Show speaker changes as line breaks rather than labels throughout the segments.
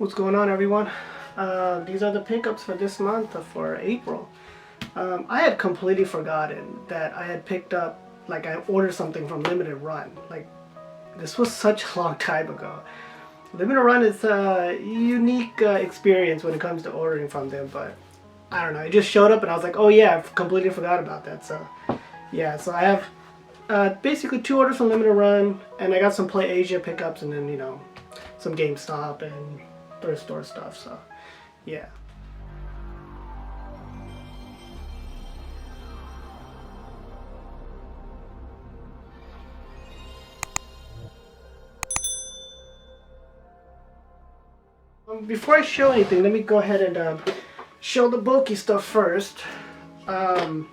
What's going on, everyone? These are the pickups for this month for April. I had completely forgotten that I had picked up, like I ordered something from Limited Run. Like, this was such a long time ago. Limited Run is a unique experience when it comes to ordering from them, but I don't know. It just showed up and I was like, oh yeah, I completely forgot about that. So yeah, so I have basically 2 orders from Limited Run, and I got some Play Asia pickups, and then, you know, some Gamestop and thrift store stuff. So yeah. Before I show anything, let me go ahead and show the bulky stuff first. I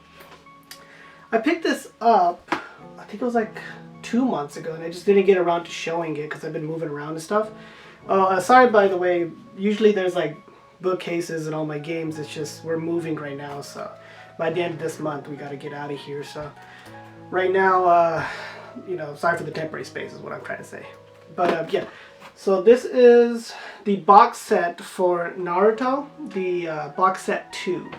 picked this up, I think it was like 2 months ago, and I just didn't get around to showing it because I've been moving around and stuff. Sorry, by the way, usually there's like bookcases and all my games. It's just we're moving right now, so by the end of this month we got to get out of here. So right now, you know, sorry for the temporary space is what I'm trying to say. But yeah, so this is the box set for Naruto, the box set 2.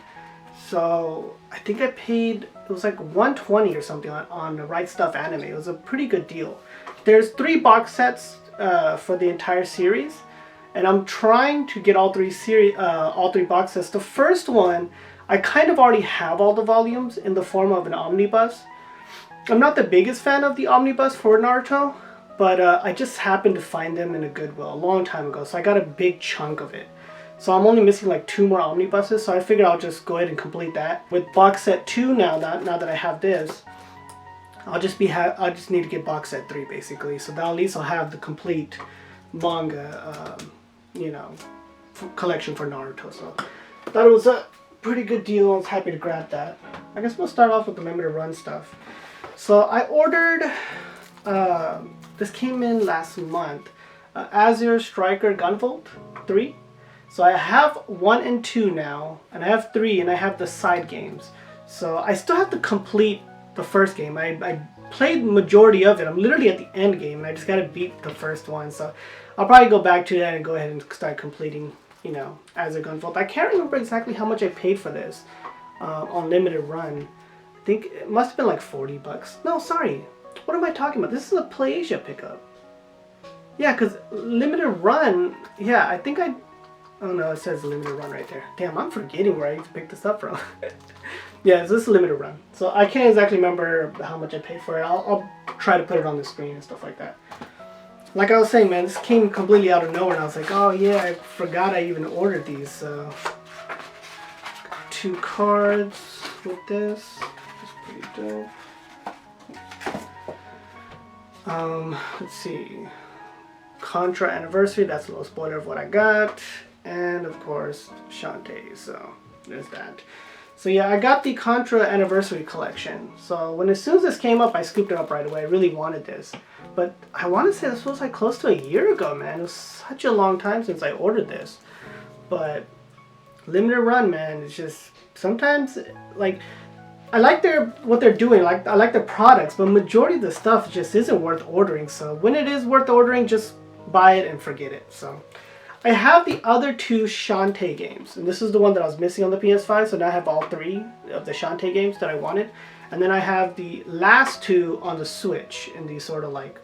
So I think I paid, it was like $120 or something on the Right Stuff Anime. It was a pretty good deal. There's 3 box sets for the entire series, and I'm trying to get all three box sets. The first one, I kind of already have all the volumes in the form of an omnibus. I'm not the biggest fan of the omnibus for Naruto, but I just happened to find them in a Goodwill a long time ago, so I got a big chunk of it. So I'm only missing like 2 more omnibuses, so I figured I'll just go ahead and complete that. With box set 2 now that I have this, I'll just need to get box set 3 basically. So that at least I'll have the complete manga, you know, collection for Naruto. So I thought it was a pretty good deal. I was happy to grab that. I guess we'll start off with the Limited Run stuff. So I ordered, this came in last month, Azure Striker Gunvolt 3. So I have 1 and 2 now, and I have 3, and I have the side games. So I still have to complete the first game. I played the majority of it. I'm literally at the end game, and I just gotta beat the first one. So I'll probably go back to that and go ahead and start completing, you know, Azure Gunvolt. I can't remember exactly how much I paid for this on Limited Run. I think it must have been like 40 bucks. No, sorry. What am I talking about? This is a Play Asia pickup. Yeah, because Limited Run, yeah, I think oh no, it says Limited Run right there. Damn, I'm forgetting where I picked this up from. Yeah, so this is Limited Run. So I can't exactly remember how much I paid for it. I'll try to put it on the screen and stuff like that. Like I was saying, man, this came completely out of nowhere, and I was like, oh yeah, I forgot I even ordered these. So 2 cards with this. It's pretty dope. Let's see. Contra Anniversary, that's a little spoiler of what I got. And of course, Shantae, so there's that. So yeah, I got the Contra Anniversary collection. So as soon as this came up, I scooped it up right away. I really wanted this. But I want to say this was like close to a year ago, man. It was such a long time since I ordered this. But Limited Run, man, it's just sometimes, like, I like what they're doing. Like, I like their products, but majority of the stuff just isn't worth ordering. So when it is worth ordering, just buy it and forget it. So I have the other 2 Shantae games, and this is the one that I was missing on the PS5, so now I have all 3 of the Shantae games that I wanted. And then I have the last 2 on the Switch in the sort of like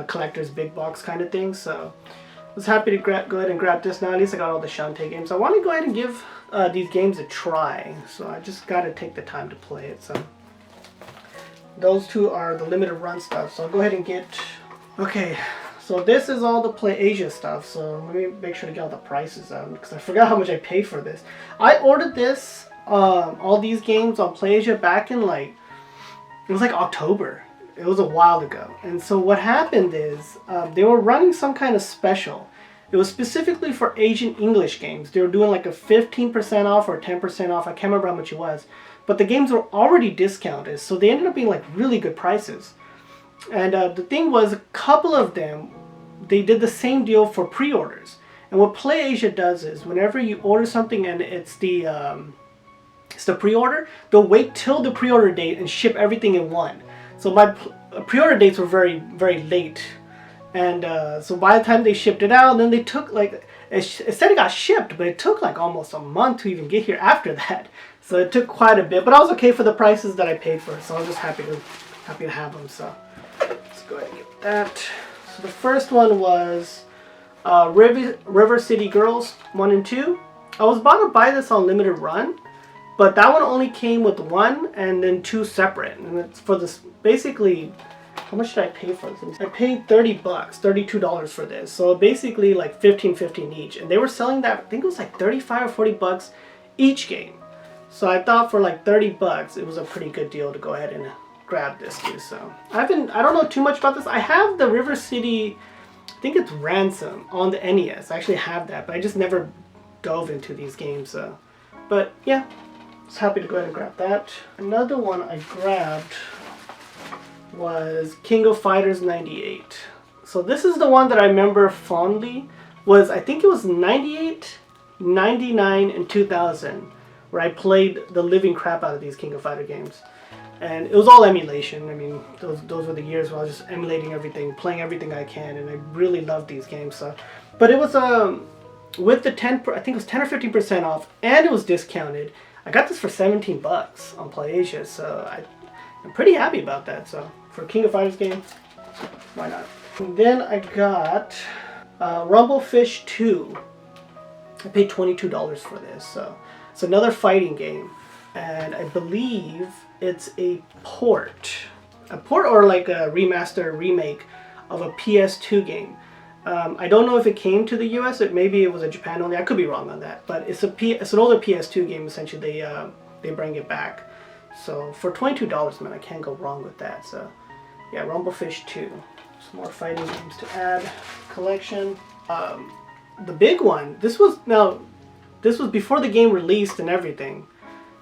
collector's big box kind of thing. So I was happy to go ahead and grab this now. At least I got all the Shantae games. I want to go ahead and give these games a try, so I just got to take the time to play it. So those 2 are the Limited Run stuff, so I'll go ahead and get... Okay, so this is all the Play Asia stuff, so let me make sure to get all the prices out, because I forgot how much I paid for this. I ordered this, all these games on Play Asia back in like, it was like October. It was a while ago. And so what happened is, they were running some kind of special. It was specifically for Asian English games. They were doing like a 15% off or 10% off. I can't remember how much it was. But the games were already discounted, so they ended up being like really good prices. And the thing was, a couple of them, they did the same deal for pre-orders. And what Play Asia does is, whenever you order something and it's the pre-order, they'll wait till the pre-order date and ship everything in one. So my pre-order dates were very, very late. And so by the time they shipped it out, then they took like, It said it got shipped, but it took like almost a month to even get here after that. So it took quite a bit, but I was okay for the prices that I paid for it. So I was just happy to have them. So let's go ahead and get that. So the first one was River City Girls 1 and 2. I was about to buy this on limited run, but that one only came with 1 and then 2 separate. And it's for this, basically, how much did I pay for this? I paid $30, $32 for this. So basically like $15 each. And they were selling that, I think it was like 35 or 40 bucks each game. So I thought for like 30 bucks, it was a pretty good deal to go ahead and grab this too. So I don't know too much about this. I have the River City, I think it's Ransom on the NES. I actually have that, but I just never dove into these games. But yeah, I was happy to go ahead and grab that. Another one I grabbed was King of Fighters 98. So this is the one that I remember fondly. I think it was 98, 99, and 2000, where I played the living crap out of these King of Fighter games. And it was all emulation. I mean, those were the years where I was just emulating everything, playing everything I can, and I really loved these games. So, but it was with the I think it was 10 or 15% off, and it was discounted. I got this for 17 bucks on PlayAsia, so I'm pretty happy about that. So for a King of Fighters game, why not? And then I got Rumblefish 2. I paid $22 for this. So it's another fighting game, and I believe it's a port or like a remaster remake of a PS2 game. I don't know if it came to the US. Maybe it was a Japan only. I could be wrong on that, but it's an older PS2 game. Essentially, they bring it back. So for $22, man, I can't go wrong with that. So yeah, Rumblefish 2. Some more fighting games to add collection. The big one. This was before the game released and everything.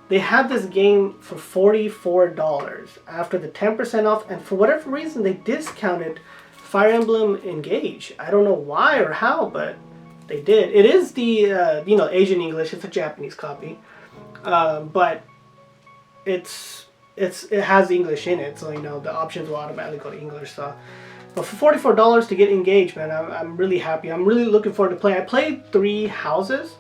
They had this game for $44 after the 10% off, and for whatever reason they discounted Fire Emblem Engage. I don't know why or how, but they did. It is the Asian English. It's a Japanese copy, but it has English in it, so the options will automatically go to English. So, but for $44 to get Engage, man, I'm really happy. I'm really looking forward to playing. I played 3 Houses,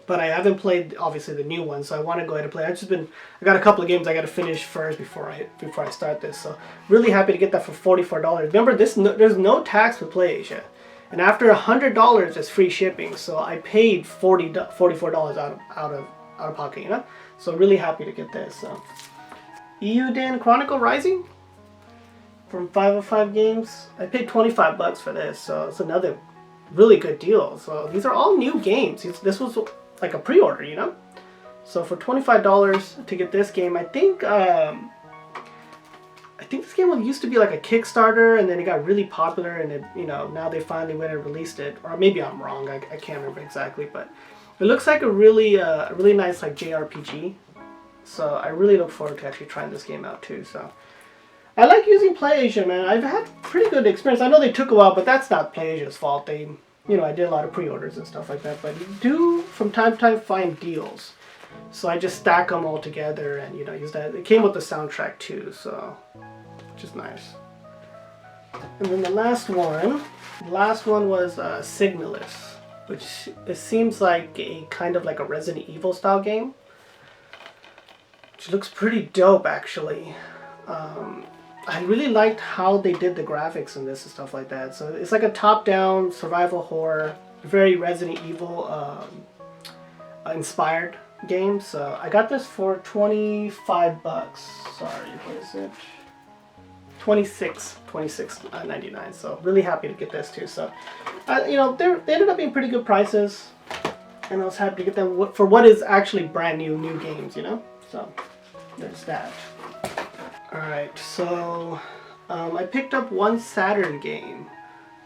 but I haven't played obviously the new one, so I want to go ahead and play. I got a couple of games I got to finish first before I start this. So really happy to get that for $44. Remember, there's no tax with PlayAsia, and after $100 it's free shipping. So I paid $44 out of pocket, So really happy to get this. So Eiyuden Chronicle Rising from 505 Games. I paid 25 bucks for this, so it's another really good deal. So these are all new games. This was like a pre-order, So for $25 to get this game, I think this game used to be like a Kickstarter, and then it got really popular, and now they finally went and released it. Or maybe I'm wrong. I can't remember exactly, but it looks like a really nice like JRPG. So I really look forward to actually trying this game out too. So I like using PlayAsia, man. I've had pretty good experience. I know they took a while, but that's not PlayAsia's fault. They I did a lot of pre-orders and stuff like that, but you do from time to time find deals. So I just stack them all together and use that. It came with the soundtrack too, so which is nice. And then the last one was Signalis, which it seems like a kind of like a Resident Evil style game, which looks pretty dope actually. I really liked how they did the graphics in this and stuff like that. So it's like a top-down survival horror, very Resident Evil inspired game. So I got this for 25 bucks. Sorry, what is it? 26.99. So really happy to get this too. So they ended up being pretty good prices, and I was happy to get them for what is actually brand new games. So there's that. Alright, so I picked up one Saturn game,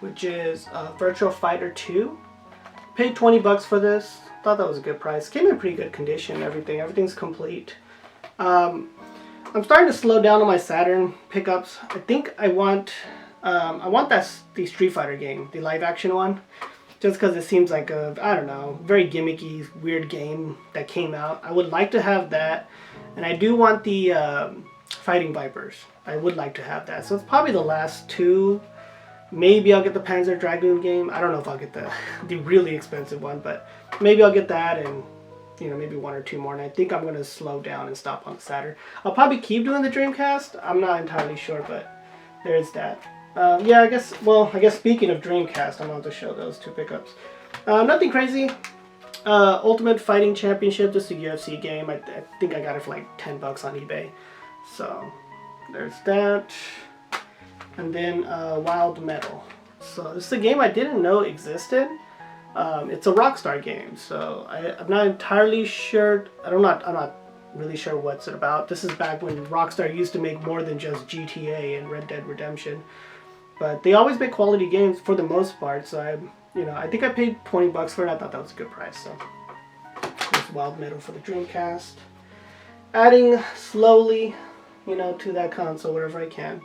which is Virtua Fighter 2. Paid 20 bucks for this. Thought that was a good price. Came in pretty good condition. Everything's complete. I'm starting to slow down on my Saturn pickups. I think I want the Street Fighter game, the live action one, just because it seems like a very gimmicky, weird game that came out. I would like to have that, and I do want the Fighting Vipers. I would like to have that. So it's probably the last 2 Maybe I'll get the Panzer Dragoon game. I don't know if I'll get the really expensive one, but maybe I'll get that and, you know, maybe one or two more. And I think I'm going to slow down and stop on the Saturn. I'll probably keep doing the Dreamcast. I'm not entirely sure, but there's that. Yeah, I guess speaking of Dreamcast, I'm going to show those two pickups. Nothing crazy. Ultimate Fighting Championship, just a UFC game. I think I got it for like $10 on eBay. So, there's that. And then Wild Metal. So this is a game I didn't know existed. It's a Rockstar game, so I'm not entirely sure. I'm not really sure what's it about. This is back when Rockstar used to make more than just GTA and Red Dead Redemption, but they always make quality games for the most part. So I think I paid $20 for it. I thought that was a good price. So there's Wild Metal for the Dreamcast. Adding slowly, to that console wherever I can.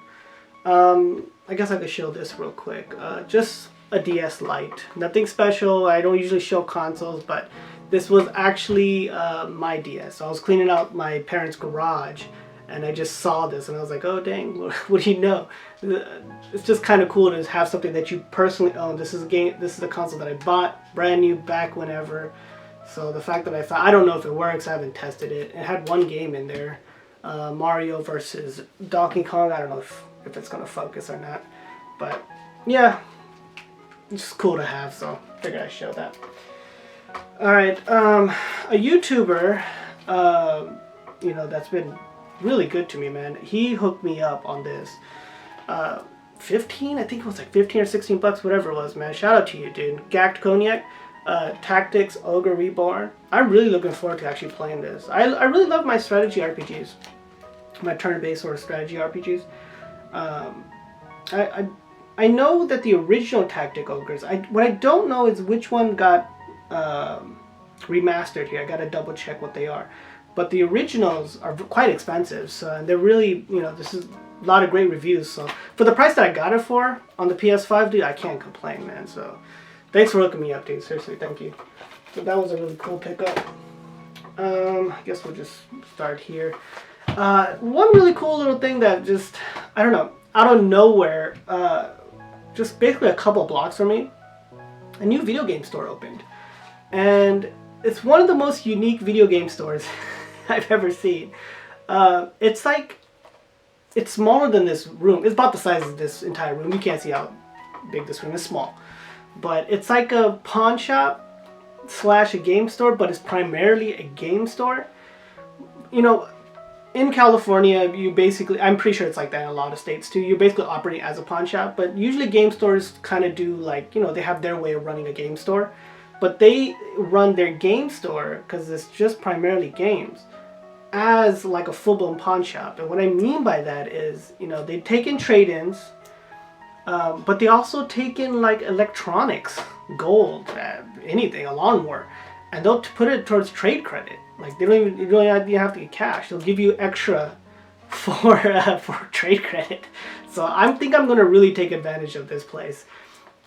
I guess I could show this real quick. Just a DS Lite. Nothing special. I don't usually show consoles, but this was actually my DS. I was cleaning out my parents' garage, and I just saw this, and I was like, oh dang, what do you know? It's just kind of cool to have something that you personally own. This is a game. This is a console that I bought brand new back whenever. So the fact that I don't know if it works. I haven't tested it. It had one game in there, Mario versus Donkey Kong. I don't know if it's gonna focus or not, but yeah, it's just cool to have, so figured I'd show that. Alright, a YouTuber, that's been really good to me, man. He hooked me up on this. 15, I think it was like 15 or 16 bucks, whatever it was, man. Shout out to you, dude. Gacked Cognac, Tactics Ogre Reborn. I'm really looking forward to actually playing this. I really love my strategy RPGs, my turn-based sort of strategy RPGs. I know that the original Tactic Ogres, what I don't know is which one got remastered here. I gotta double check what they are. But the originals are quite expensive, so and they're really, this is a lot of great reviews. So for the price that I got it for on the PS5, dude, I can't complain, man. So thanks for hooking me up, dude. Seriously, thank you. So that was a really cool pickup. I guess we'll just start here. One really cool little thing that just, I don't know, out of nowhere, just basically a couple blocks from me, a new video game store opened. And it's one of the most unique video game stores I've ever seen. It's smaller than this room. It's about the size of this entire room. You can't see how big this room is. Small. But it's like a pawn shop / a game store, but it's primarily a game store. In California, you basically, I'm pretty sure it's like that in a lot of states too, you're basically operating as a pawn shop, but usually game stores kind of do like, they have their way of running a game store, but they run their game store, because it's just primarily games, as like a full-blown pawn shop. And what I mean by that is, they take in trade-ins, but they also take in like electronics, gold, anything, a lawnmower, and they'll put it towards trade credit. Like you don't even have to get cash. They'll give you extra for trade credit. So I think I'm gonna really take advantage of this place.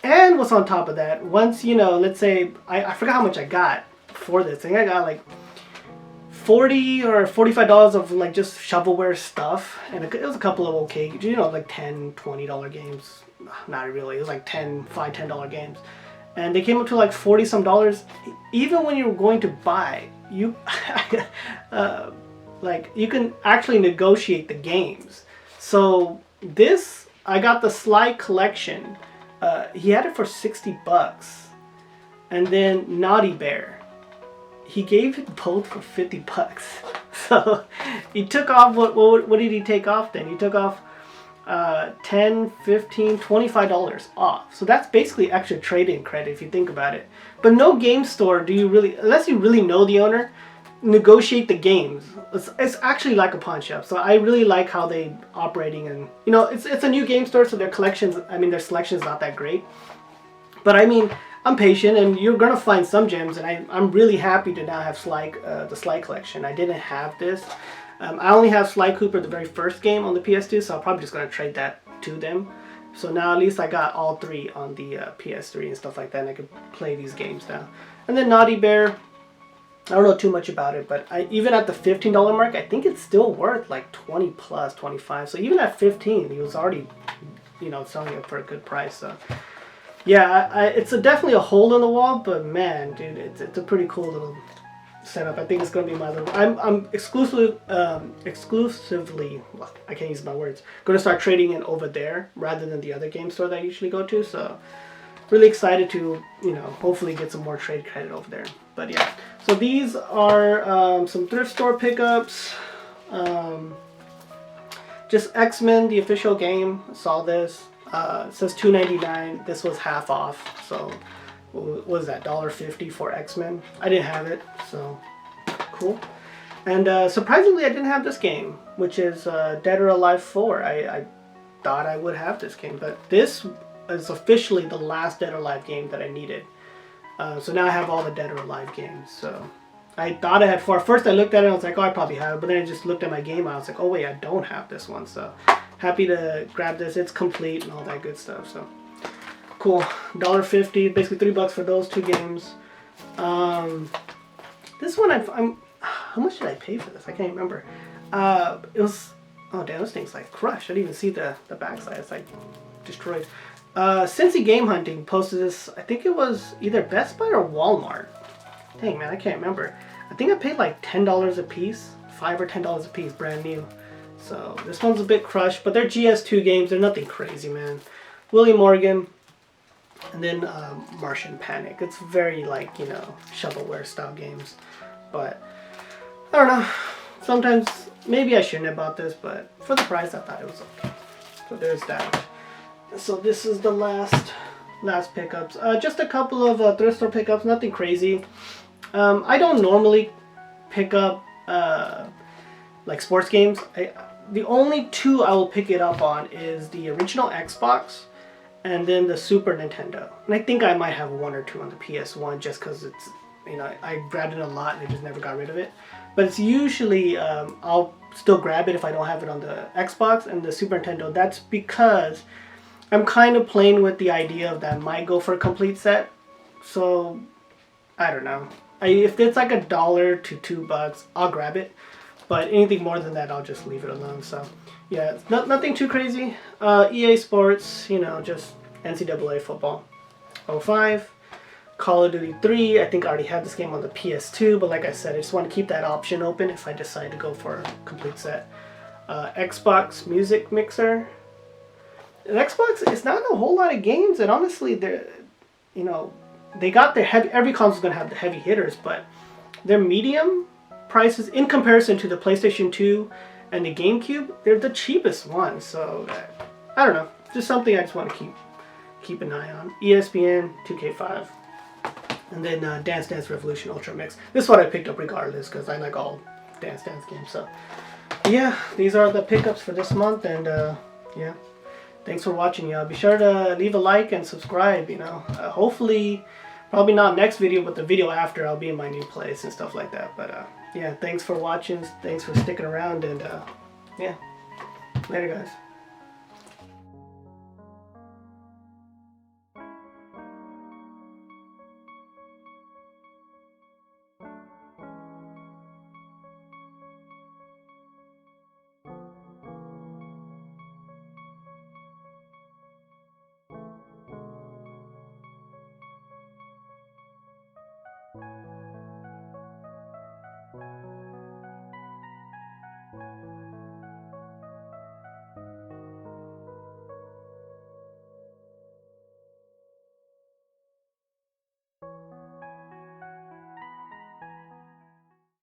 And what's on top of that? Once let's say I forgot how much I got for this. I think I got like $40 or $45 of like just shovelware stuff, and it was a couple of okay, like $10, $20 games. Not really. It was like $10 games. And they came up to like 40 some dollars. Even when you're going to buy, you you can actually negotiate the games. So this, I got the Sly Collection. He had it for $60. And then Naughty Bear, he gave it both for $50. So he took off, what did he take off then? He took off $10, $15, $25 off. So that's basically extra trade-in credit if you think about it. But no game store do you really, unless you really know the owner, negotiate the games. It's actually like a pawn shop. So I really like how they operating, and it's a new game store, so their selection is not that great. But I'm patient, and you're gonna find some gems, and I'm really happy to now have the Sly Collection. I didn't have this. I only have Sly Cooper, the very first game, on the PS2, so I'm probably just going to trade that to them. So now at least I got all three on the PS3 and stuff like that, and I can play these games now. And then Naughty Bear, I don't know too much about it, but even at the $15 mark, I think it's still worth like 20 plus, 25. So even at 15, he was already you know, selling it for a good price. So yeah, it's definitely a hole in the wall, but man, dude, it's a pretty cool little setup. I think it's gonna be my little. I'm exclusively, well, I can't use my words. Gonna start trading it over there rather than the other game store that I usually go to. So really excited to, you know, hopefully get some more trade credit over there. But yeah, so these are some thrift store pickups. Just X-Men, the official game. Saw this. It says $2.99. This was half off. So what was that? $1.50 for X-Men. I didn't have it, so cool. And surprisingly, I didn't have this game, which is Dead or Alive 4. I thought I would have this game, but this is officially the last Dead or Alive game that I needed. So now I have all the Dead or Alive games. So I thought I had 4. First I looked at it and I was like, oh, I probably have it. But then I just looked at my game and I was like, oh wait, I don't have this one. So happy to grab this. It's complete and all that good stuff. So cool. $1.50, basically $3 for those 2 games. This one I'm how much did I pay for this? I can't remember. It was, oh damn, this thing's like crushed. I didn't even see the backside. It's like destroyed. Cincy Game Hunting posted this. I think it was either Best Buy or Walmart. Dang man, I can't remember. I think I paid like $10 a piece, $5 or $10 a piece, brand new. So this one's a bit crushed, but they're GS2 games. They're nothing crazy, man. Willie Morgan, and then Martian Panic. It's very like, you know, shovelware style games. But I don't know. Sometimes maybe I shouldn't have bought this, but for the price, I thought it was okay. So there's that. So this is the last pickups. Just a couple of thrift store pickups. Nothing crazy. I don't normally pick up like sports games. The only 2 I will pick it up on is the original Xbox and then the Super Nintendo. And I think I might have 1 or 2 on the PS1 just because it's, you know, I grabbed it a lot and I just never got rid of it. But it's usually, I'll still grab it if I don't have it on the Xbox and the Super Nintendo. That's because I'm kind of playing with the idea of that I might go for a complete set. So, I don't know. If it's like $1 to $2, I'll grab it. But anything more than that, I'll just leave it alone. So, yeah, it's nothing too crazy. EA Sports, you know, just NCAA football. 05. Call of Duty 3. I think I already had this game on the PS2. But like I said, I just want to keep that option open if I decide to go for a complete set. Xbox Music Mixer. And Xbox, it's not a whole lot of games. And honestly, they're, you know, they got their heavy, every console's going to have the heavy hitters, but their medium prices in comparison to the PlayStation 2 and the GameCube, they're the cheapest ones. So I don't know, just something I just want to keep an eye on. ESPN 2K5, and then Dance Dance Revolution Ultra Mix. This is what I picked up regardless because I like all Dance Dance games. So yeah, these are the pickups for this month, and yeah, thanks for watching, y'all. Be sure to leave a like and subscribe. You know, hopefully, probably not next video, but the video after, I'll be in my new place and stuff like that. But yeah, thanks for watching. Thanks for sticking around, and yeah, later, guys.